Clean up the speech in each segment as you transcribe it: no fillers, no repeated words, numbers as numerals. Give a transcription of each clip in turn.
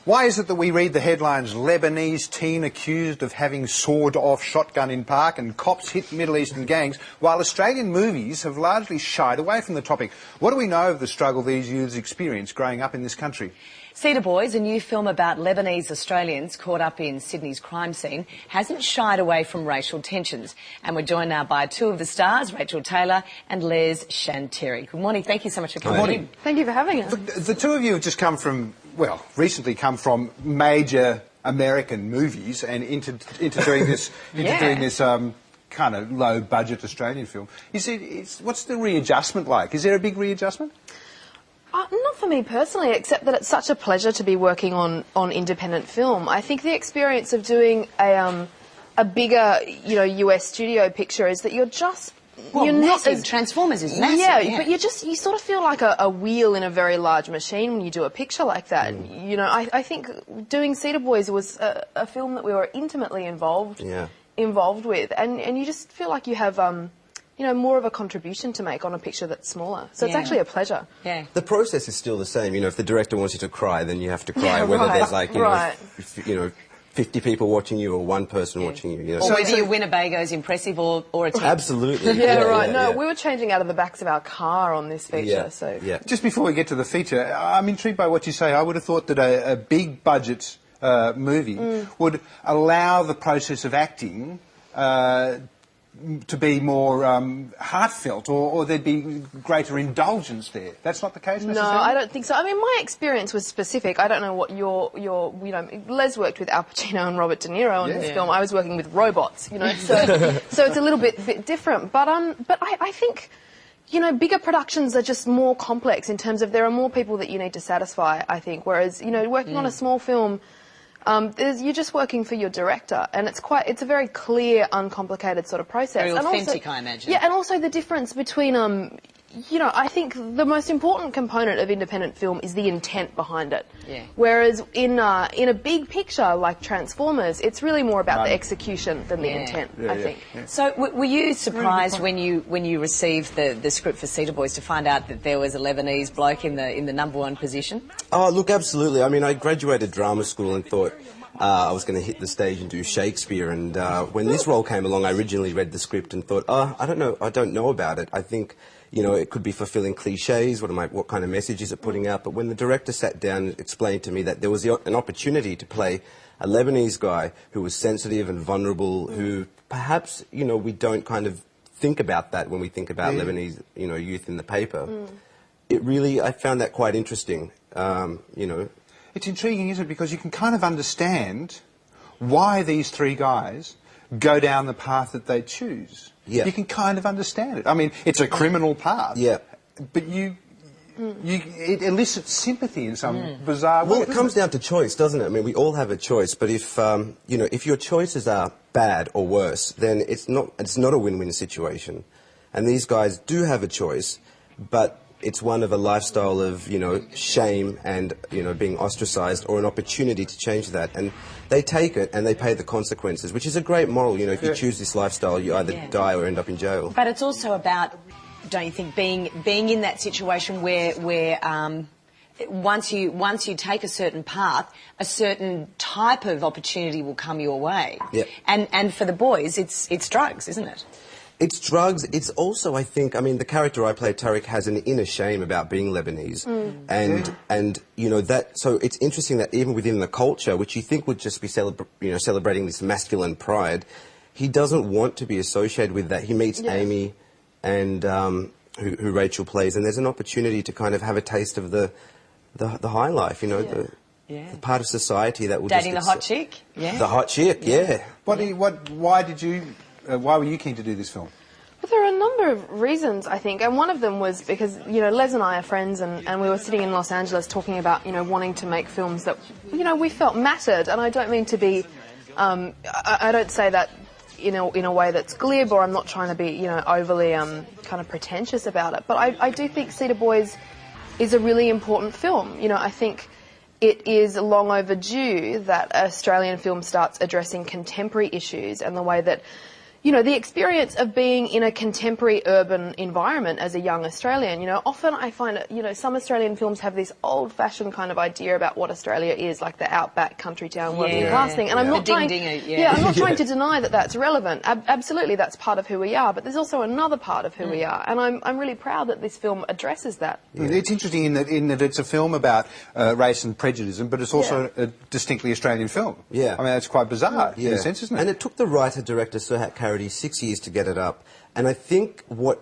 Why is it that we read the headlines, Lebanese teen accused of having sawed-off shotgun in park and cops hit Middle Eastern gangs, while Australian movies have largely shied away from the topic? What do we know of the struggle these youths experience growing up in this country? CEDAR Boys, a new film about Lebanese Australians caught up in Sydney's crime scene, hasn't shied away from racial tensions. And we're joined now by two of the stars, Rachael Taylor and Les Chantery. Good morning. Thank you so much for coming in. Thank you for having us. Look, the two of you have just come from, well, recently come from major American movies and into doing this, kind of low-budget Australian film. What's the readjustment like? Is there a big readjustment? Not for me personally, except that it's such a pleasure to be working on independent film. I think the experience of doing a bigger, US studio picture is that you're just... Well, you're massive. not as, Transformers is massive. Yeah, but you sort of feel like a wheel in a very large machine when you do a picture like that. I think doing CEDAR Boys was a film that we were intimately involved with, and you just feel like you have... more of a contribution to make on a picture that's smaller. So it's actually a pleasure. Yeah. The process is still the same. If the director wants you to cry, then you have to cry, whether there's like, 50 people watching you or one person watching you. Or whether your Winnebago's impressive or a team. Absolutely. We were changing out of the backs of our car on this feature. Just before we get to the feature, I'm intrigued by what you say. I would have thought that a big budget movie would allow the process of acting to be more heartfelt, or there'd be greater indulgence there. That's not the case necessarily? No, I don't think so. I mean, my experience was specific. I don't know what your Les worked with Al Pacino and Robert De Niro on this film. I was working with robots, so it's a little bit different. But I think, bigger productions are just more complex in terms of there are more people that you need to satisfy, I think, whereas, working on a small film, you're just working for your director, and it's a very clear, uncomplicated sort of process. Very authentic, I imagine. Yeah, and also the difference between, I think the most important component of independent film is the intent behind it. Yeah. Whereas in a big picture like Transformers, it's really more about the execution than the intent, I think. Yeah. So were you surprised when you received the script for CEDAR Boys to find out that there was a Lebanese bloke in the #1 position? Oh, look, absolutely. I mean, I graduated drama school and thought I was going to hit the stage and do Shakespeare, and when this role came along, I originally read the script and thought, I don't know about it. I think, it could be fulfilling cliches. What kind of message is it putting out? But when the director sat down and explained to me that there was an opportunity to play a Lebanese guy who was sensitive and vulnerable, who perhaps, we don't kind of think about that when we think about Lebanese, youth in the paper. I found that quite interesting, It's intriguing, isn't it? Because you can kind of understand why these three guys go down the path that they choose. Yeah. You can kind of understand it. I mean, it's a criminal path. Yeah. But it elicits sympathy in some bizarre way. Well, it comes down to choice, doesn't it? I mean, we all have a choice, but if if your choices are bad or worse, then it's not a win-win situation. And these guys do have a choice, but it's one of a lifestyle of, shame and, being ostracized, or an opportunity to change that. And they take it and they pay the consequences, which is a great moral. If you choose this lifestyle, you either die or end up in jail. But it's also about, don't you think, being in that situation where once you take a certain path, a certain type of opportunity will come your way. Yeah. And for the boys, it's drugs, isn't it? It's drugs. It's also, I think, the character I play, Tariq, has an inner shame about being Lebanese. And so it's interesting that even within the culture, which you think would just be celebrating this masculine pride, he doesn't want to be associated with that. He meets Amy, and who Rachael plays, and there's an opportunity to kind of have a taste of the high life, the part of society that will dating the hot chick. The hot chick, Why were you keen to do this film? Well, there are a number of reasons, I think, and one of them was because, Les and I are friends, and we were sitting in Los Angeles talking about, wanting to make films that, we felt mattered, and I don't mean to be, I don't say that in a way that's glib, or I'm not trying to be, overly kind of pretentious about it, but I do think CEDAR Boys is a really important film. I think it is long overdue that Australian film starts addressing contemporary issues and the way that you know, the experience of being in a contemporary urban environment as a young Australian. You know, often I find, you know, some Australian films have this old-fashioned kind of idea about what Australia is, like the outback country town working class thing. And I'm not trying, I'm not trying to deny that that's relevant. Absolutely, that's part of who we are. But there's also another part of who we are, and I'm really proud that this film addresses that. It's interesting in that it's a film about race and prejudice, but it's also a distinctly Australian film. Yeah, I mean that's quite bizarre in a sense, isn't it? And it took the writer-director Sir Hat Carity 6 years to get it up, and I think what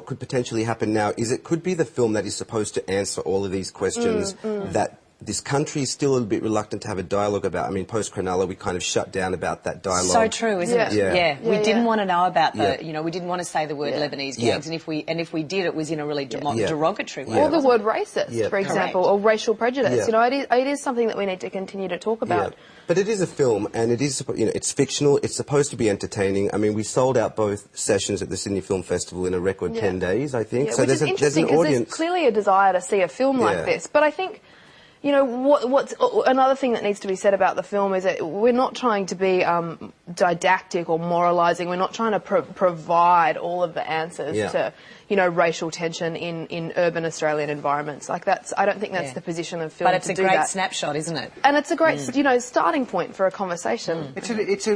could potentially happen now is it could be the film that is supposed to answer all of these questions that this country is still a little bit reluctant to have a dialogue about. I mean, post-Cronulla, we kind of shut down about that dialogue. So true, isn't it? Yeah. We didn't want to know about the, you know, we didn't want to say the word Lebanese gangs, and if we did, it was in a really derogatory way. Or the word racist, for example, or racial prejudice. You know, it is something that we need to continue to talk about. But it is a film, and it is, you know, it's fictional. It's supposed to be entertaining. I mean, we sold out both sessions at the Sydney Film Festival in a record 10 days, I think. So which is interesting because there's clearly a desire to see a film like this. But I think, you know, what's another thing that needs to be said about the film is that we're not trying to be didactic or moralising. We're not trying to provide all of the answers to, you know, racial tension in urban Australian environments. Like I don't think that's the position of film. But it's a great snapshot, isn't it? And it's a great, you know, starting point for a conversation. It's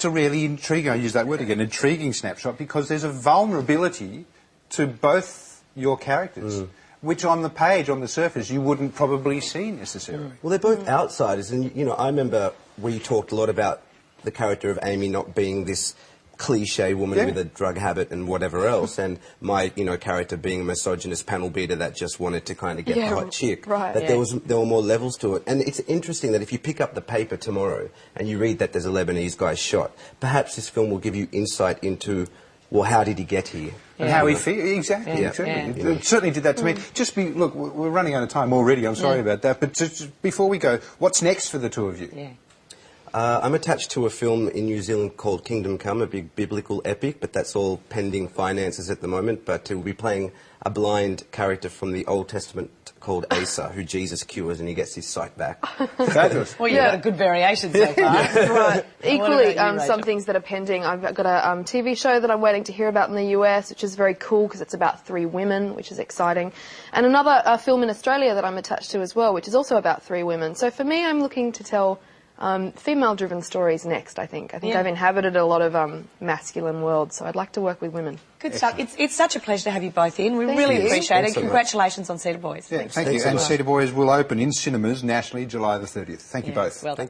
a really intriguing. I use that word again, intriguing snapshot, because there's a vulnerability to both your characters. Which on the page, on the surface, you wouldn't probably see necessarily. Well, they're both outsiders, and, you know, I remember we talked a lot about the character of Amy not being this cliche woman with a drug habit and whatever else, and my, you know, character being a misogynist panel beater that just wanted to kind of get the hot chick. That there were more levels to it. And it's interesting that if you pick up the paper tomorrow and you read that there's a Lebanese guy shot, perhaps this film will give you insight into, well, how did he get here? And how he feels, exactly. It certainly did that to me. Look, we're running out of time already, I'm sorry about that, but just before we go, what's next for the two of you? I'm attached to a film in New Zealand called Kingdom Come, a big biblical epic, but that's all pending finances at the moment. But we'll be playing a blind character from the Old Testament called Asa, who Jesus cures and he gets his sight back. Fabulous. Well, you've got a good variation so far. Equally, some things that are pending. I've got a TV show that I'm waiting to hear about in the US, which is very cool because it's about 3 women, which is exciting. And another film in Australia that I'm attached to as well, which is also about 3 women. So for me, I'm looking to tell female-driven stories next, I think. I've inhabited a lot of masculine worlds, so I'd like to work with women. Good stuff. It's such a pleasure to have you both in. We really appreciate it. Congratulations on CEDAR Boys. Thank you. And CEDAR Boys will open in cinemas nationally July the 30th. Thank you both. Well done.